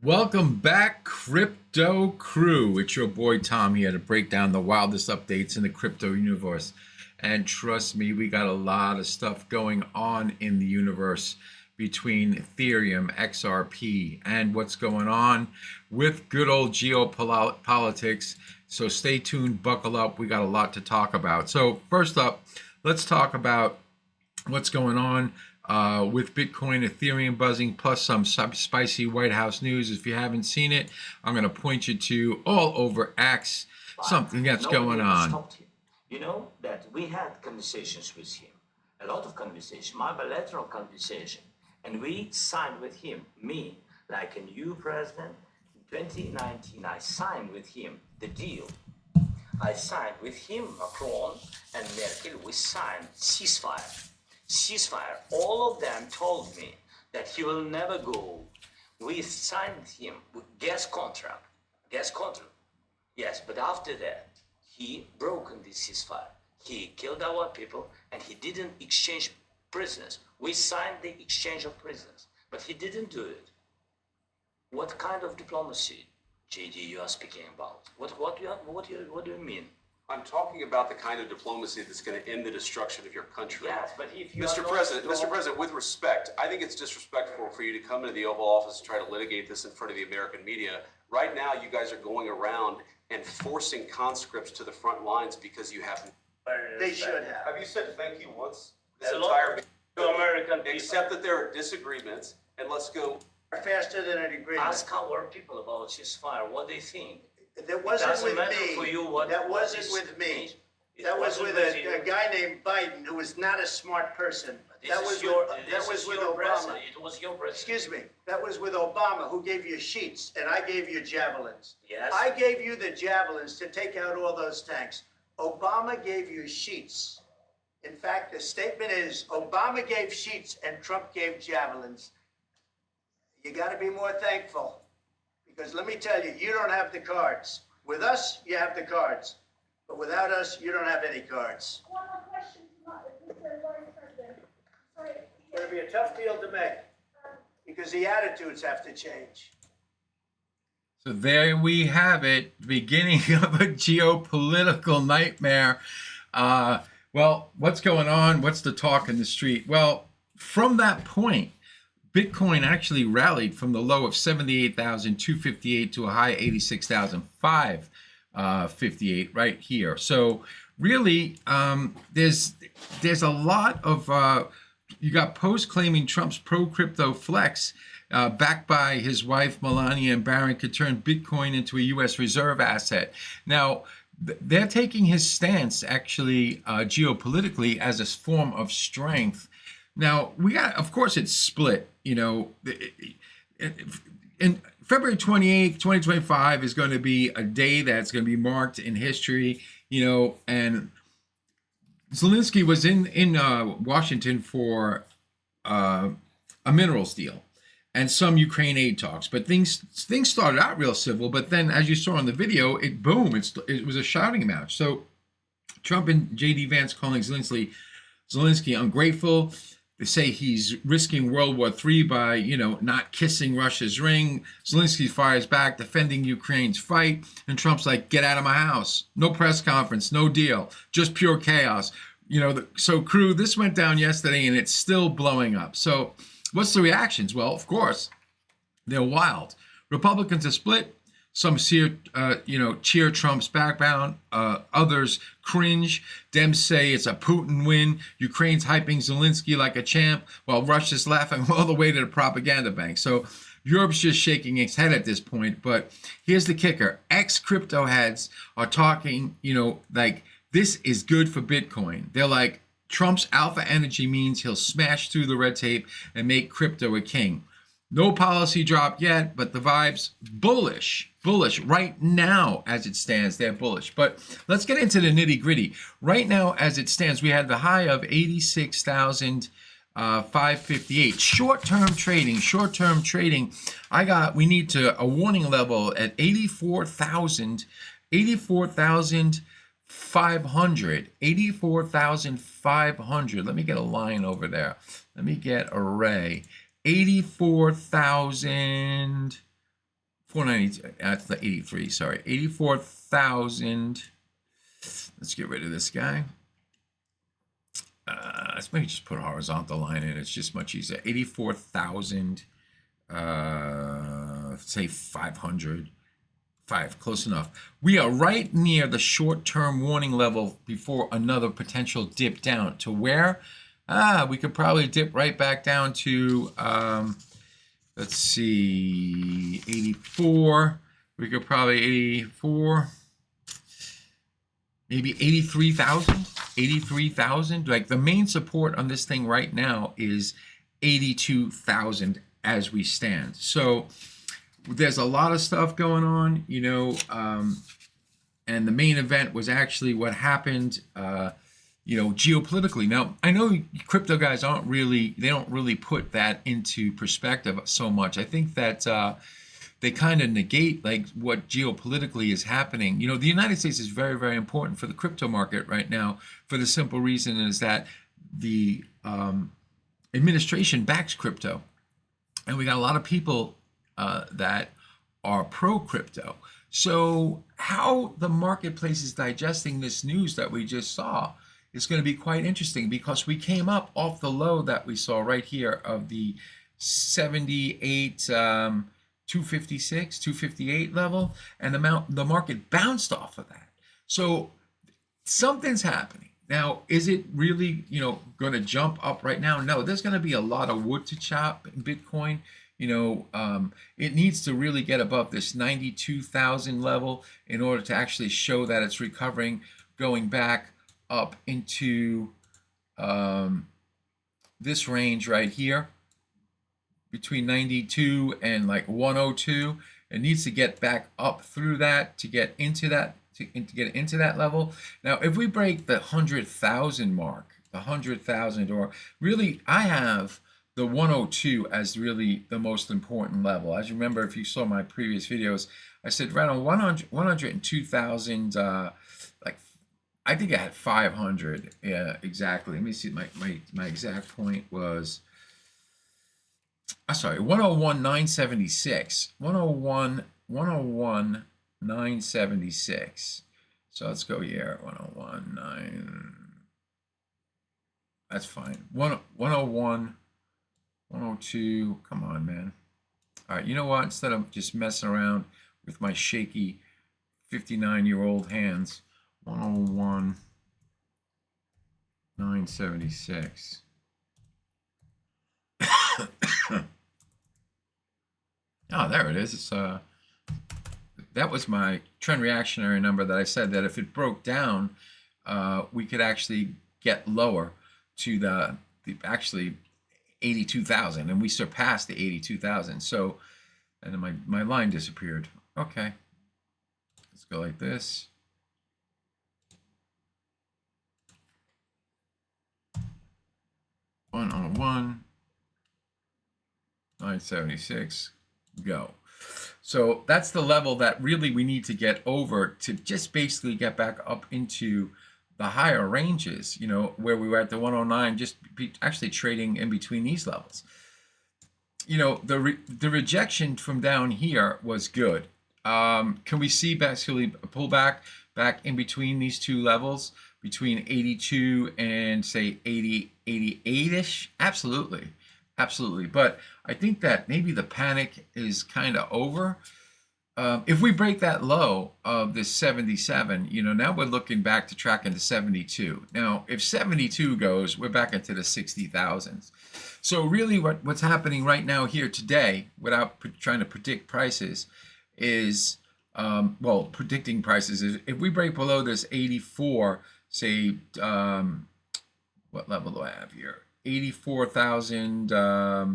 Welcome back, Crypto Crew. It's your boy Tom here to break down the wildest updates in the crypto universe. And trust me, we got a lot of stuff going on in the universe between Ethereum, XRP, and what's going on with good old geopolitics. So stay tuned, buckle up. We got a lot to talk about. So first up, let's talk about what's going on with Bitcoin, Ethereum buzzing, plus some spicy White House news. If you haven't seen it, I'm going to point you to all over X, something that's going on. You know that we had conversations with him, a lot of conversations, my bilateral conversation, and we signed with him, me, like a new president. In 2019, I signed with him the deal. I signed with him, Macron and Merkel, we signed ceasefire. All of them told me that he will never go. We signed him with gas contract. Yes, but after that, he broken this ceasefire. He killed our people and he didn't exchange prisoners. We signed the exchange of prisoners, but he didn't do it. What kind of diplomacy, JD, you are speaking about? What do you mean? I'm talking about the kind of diplomacy that's going to end the destruction of your country. Yes, but if you Mr. President, with respect, I think it's disrespectful for you to come into the Oval Office and try to litigate this in front of the American media. Right now, you guys are going around and forcing conscripts to the front lines because you haven't. They should have. Have you said thank you once? This A entire lot of American people. Except that there are disagreements, and let's go. Faster than an agreement. Ask our people about ceasefire, what they think. That wasn't doesn't with matter me. for you what- That what wasn't is- with me. It That was wasn't with with a you. guy named Biden, who was not a smart person. This That is was your, with, this that was is with your Obama. president. It was your president. Excuse me. That was with Obama, who gave you sheets, and I gave you javelins. Yes. I gave you the javelins to take out all those tanks. Obama gave you sheets. In fact, the statement is Obama gave sheets and Trump gave javelins. You got to be more thankful, because let me tell you, you don't have the cards. With us, you have the cards, but without us, you don't have any cards. One more question, Mr. Vice President. Sorry. It's going to be a tough deal to make, because the attitudes have to change. So there we have it, beginning of a geopolitical nightmare. Well, what's going on? What's the talk in the street? Well, from that point, Bitcoin actually rallied from the low of 78,258 to a high 86,558 right here. So really, there's a lot of you got posts claiming Trump's pro-crypto flex, backed by his wife Melania and Barron, could turn Bitcoin into a U.S. reserve asset. Now, they're taking his stance actually geopolitically as a form of strength. Now, we got, of course, it's split. You know, in February 28th, 2025 is going to be a day that's going to be marked in history, you know, and Zelensky was in Washington for a minerals deal and some Ukraine aid talks, but things started out real civil, but then, as you saw in the video, it was a shouting match. So Trump and J.D. Vance calling Zelensky ungrateful. They say he's risking World War III by, you know, not kissing Russia's ring. Zelensky fires back, defending Ukraine's fight. And Trump's like, get out of my house. No press conference, no deal, just pure chaos. You know, so crew, this went down yesterday and it's still blowing up. So what's the reactions? Well, of course, they're wild. Republicans are split. Some cheer Trump's background. Others cringe. Dems say it's a Putin win. Ukraine's hyping Zelensky like a champ, while Russia's laughing all the way to the propaganda bank. So Europe's just shaking its head at this point. But here's the kicker. Ex-crypto heads are talking, you know, like this is good for Bitcoin. They're like, Trump's alpha energy means he'll smash through the red tape and make crypto a king. No policy drop yet, but the vibes bullish right now as it stands. They're bullish. But let's get into the nitty gritty. Right now, as it stands, we had the high of 86,558. Short-term trading. We need to a warning level at 84,500. 84,500. Let me get a line over there. Let me get array. 84,000. 490, that's the 83, sorry. 84,000. Let's get rid of this guy. Let's maybe just put a horizontal line in. It's just much easier. 84,000, say 500. 5, close enough. We are right near the short-term warning level before another potential dip down. To where? We could probably dip right back down to, let's see, 84. We could probably 84, maybe 83,000. 83,000. Like the main support on this thing right now is 82,000 as we stand. So there's a lot of stuff going on, you know, and the main event was actually what happened, you know, geopolitically. Now, I know crypto guys they don't really put that into perspective so much. I think that they kind of negate like what geopolitically is happening. You know, the United States is very, very important for the crypto market right now for the simple reason is that the administration backs crypto. And we got a lot of people that are pro-crypto. So how the marketplace is digesting this news that we just saw is going to be quite interesting because we came up off the low that we saw right here of the 78, 256, 258 level, and the market bounced off of that. So something's happening. Now, is it really, you know, going to jump up right now? No, there's going to be a lot of wood to chop in Bitcoin. You know, it needs to really get above this 92,000 level in order to actually show that it's recovering, going back up into this range right here between 92 and like 102. It needs to get back up through that to get into that to get into that level. Now, if we break the 100,000 mark, the 100,000, or really, I have the 102 as really the most important level. As you remember, if you saw my previous videos, I said right on 102,000, like I think I had 500 exactly. Let me see, my exact point was, sorry, 101,976. 101,976. So let's go here, 101,9. That's fine. 101. 102, come on, man. All right, you know what? Instead of just messing around with my shaky 59-year-old hands, 101,976. Oh, there it is. It's that was my trend reactionary number that I said that if it broke down, we could actually get lower to the actually 82,000, and we surpassed the 82,000. So, and then my line disappeared. Okay, let's go like this. One on 976, go. So that's the level that really we need to get over to just basically get back up into the higher ranges, you know, where we were at the 109, just actually trading in between these levels. You know, the rejection from down here was good. Can we see basically a pullback back in between these two levels, between 82 and say 80, 88-ish? Absolutely, absolutely. But I think that maybe the panic is kind of over. If we break that low of this 77, you know, now we're looking back to tracking to 72. Now, if 72 goes, we're back into the 60,000s. So really what's happening right now here today, without trying to predict prices, is, well, predicting prices is if we break below this 84, say, what level do I have here? 84,000, let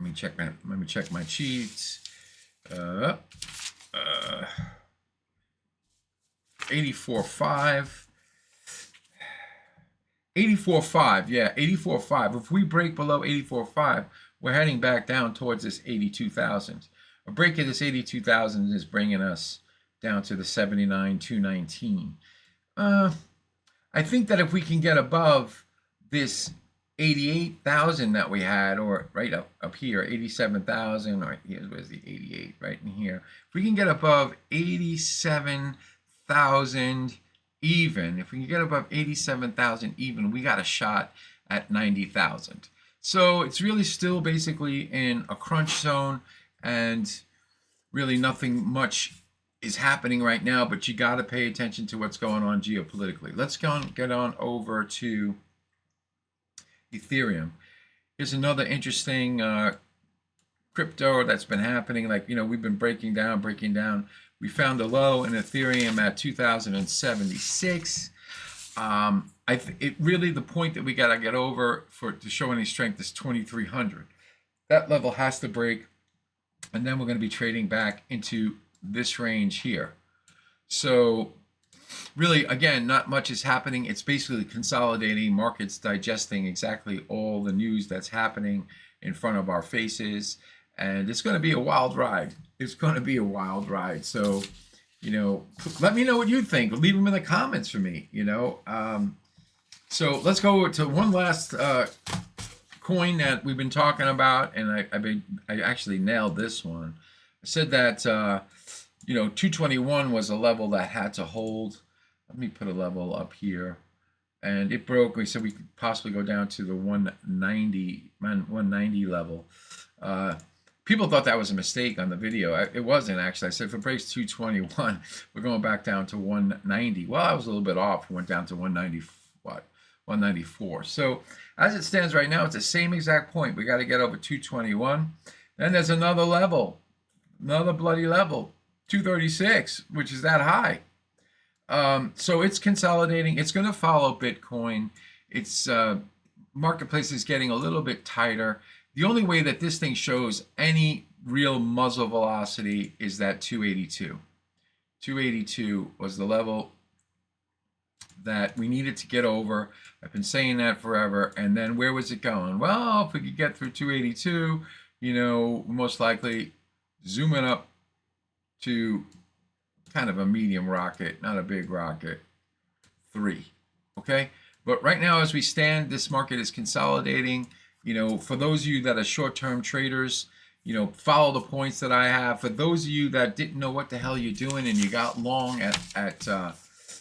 me check my cheats. 84.5. 84.5, yeah, 84.5. If we break below 84.5, we're heading back down towards this 82,000. A break of this 82,000 is bringing us down to the 79,219. I think that if we can get above this 88,000 that we had, or right up here, 87,000, or where's the 88 right in here. If we can get above 87,000 even, if we can get above 87,000 even, we got a shot at 90,000. So it's really still basically in a crunch zone, and really nothing much is happening right now, but you got to pay attention to what's going on geopolitically. Let's get on over to Ethereum. Here's another interesting crypto that's been happening. Like, we've been breaking down. We found a low in Ethereum at 2,076. It really, the point that we got to get over to show any strength is 2,300. That level has to break, and then we're going to be trading back into this range here. So really, again, not much is happening. It's basically consolidating, markets digesting exactly all the news that's happening in front of our faces. And it's going to be a wild ride. It's going to be a wild ride. So, let me know what you think. Leave them in the comments for me, So let's go to one last coin that we've been talking about. And I actually nailed this one. I said that, 221 was a level that had to hold. Let me put a level up here, and it broke. We said we could possibly go down to the 190 level. People thought that was a mistake on the video. It wasn't, actually. I said if it breaks 221, we're going back down to 190. Well, I was a little bit off. We went down to 194. So as it stands right now, it's the same exact point. We got to get over 221. Then there's another level, another bloody level, 236, which is that high. So it's consolidating. It's going to follow Bitcoin. Its marketplace is getting a little bit tighter. The only way that this thing shows any real muzzle velocity is that 282. 282 was the level that we needed to get over. I've been saying that forever. And then where was it going? Well, if we could get through 282, most likely zooming up to kind of a medium rocket, not a big rocket, 3. Okay, but right now as we stand, this market is consolidating. For those of you that are short-term traders, follow the points that I have. For those of you that didn't know what the hell you're doing and you got long at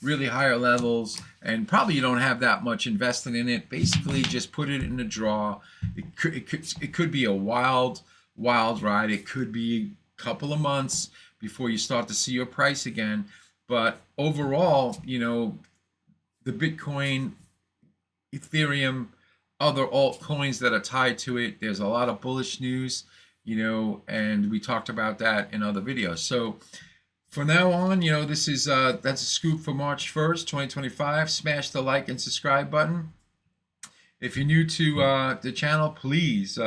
really higher levels, and probably you don't have that much invested in it, basically just put it in a draw. It could be a wild ride. It could be a couple of months before you start to see your price again. But overall, the Bitcoin, Ethereum, other altcoins that are tied to it, there's a lot of bullish news, and we talked about that in other videos. So from now on, this is that's a scoop for March 1st, 2025. Smash the like and subscribe button. If you're new to the channel, please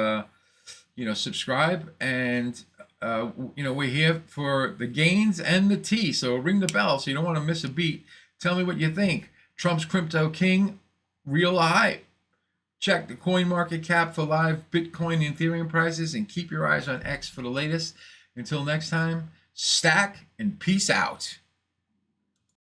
subscribe. And we're here for the gains and the tea. So ring the bell so you don't want to miss a beat. Tell me what you think. Trump's crypto king, real or hype? Check the coin market cap for live Bitcoin and Ethereum prices, and keep your eyes on X for the latest. Until next time, stack and peace out.